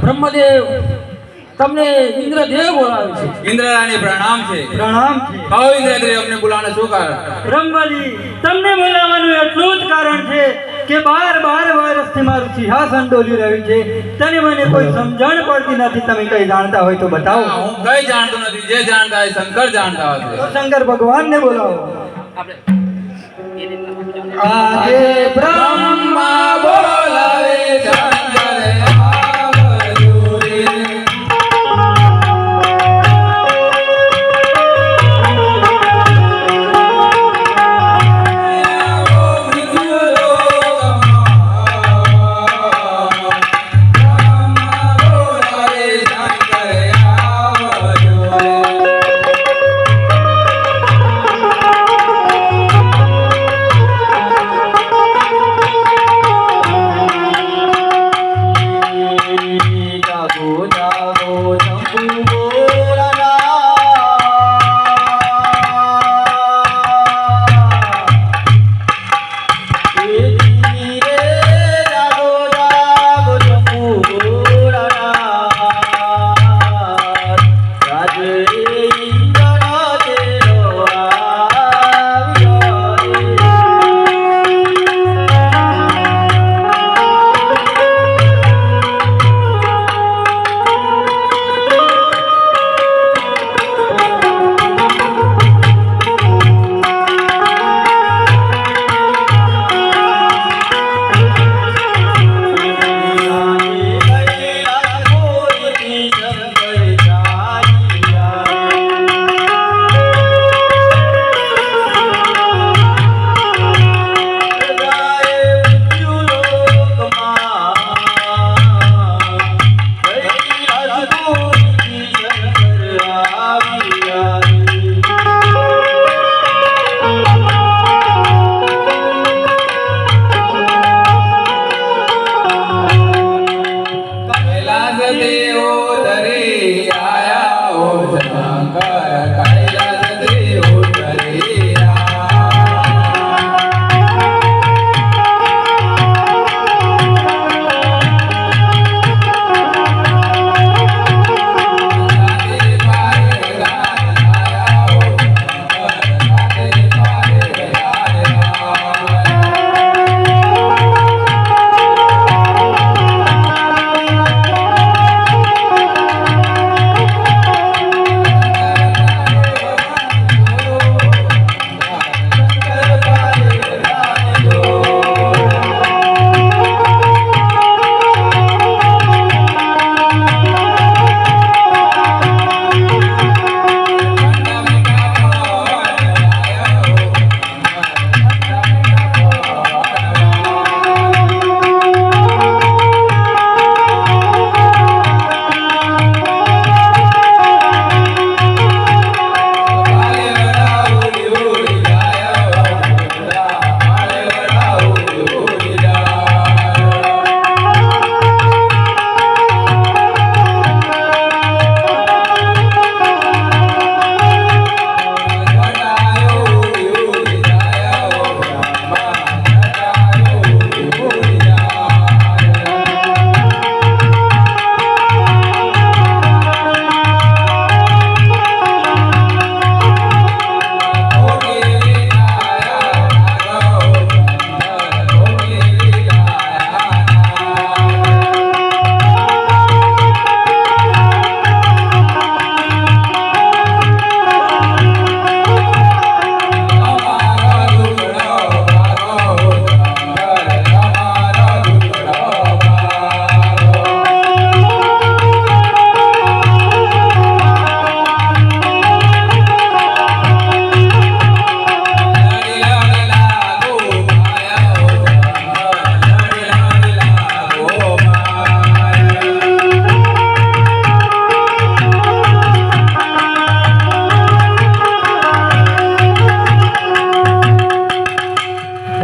બ્રહ્મદેવ તમને ઇન્દ્રદેવ બોલાવે છે. ઇન્દ્રાણી પ્રણામ છે. પ્રણામ છે. કહો ઇન્દ્રદેવ અમને બોલાવવાનું શું કારણ? બ્રહ્મજી તમને બોલાવવાનું એટલું જ કારણ છે કે 12 વર્ષથી મારું સિંહાસન ડોલી રહ્યું છે. તને મને કોઈ સમજણ પડતી નથી. તમે કઈ જાણતા હોય તો બતાવો. હું કઈ જાણતો નથી. જે જાણતા હોય શંકર જાણતા હશે. તો શંકર ભગવાનને બોલાવો. આજે બ્રહ્મા બોલાવે શંકર આવજો રે.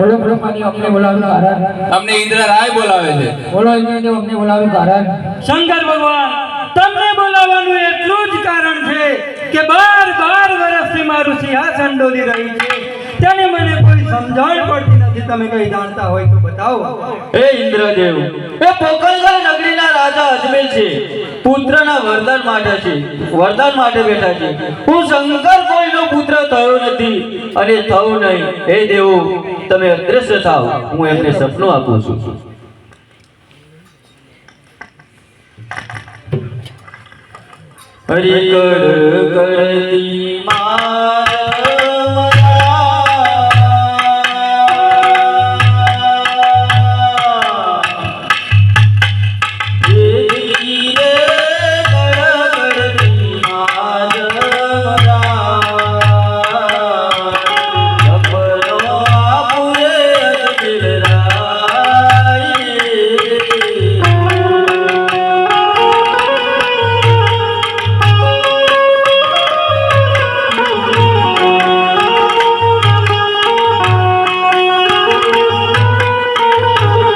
બોલો બ્રહ્માજી અમને બોલાવ્યું કારણ? તમને ઇન્દ્રરાય બોલાવે છે. બોલો ઇન્દ્રદેવ અમને બોલાવ્યું કારણ? શંકર ભગવાન તમને બોલાવવાનું એટલું જ કારણ છે કે 12 વર્ષથી મારું સિંહાસન ડોલી રહ્યું છે. તેને મને કોઈ સમજણ પડતી નથી. નથી તમે કઈ જાણતા હોય તો બતાવો. હે ઇન્દ્રદેવ, એ પોકલગઢ નગરીના રાજા અજમેર છે. પુત્રના વરદાન માટે બેઠા છે. હું શંકર કોઈનો પુત્ર થયો નથી અને થવું નહીં. હે દેવો, તમે અદ્રશ્ય થાવ, હું એમને સપનું આપું છું. હરિ કર કરતી મા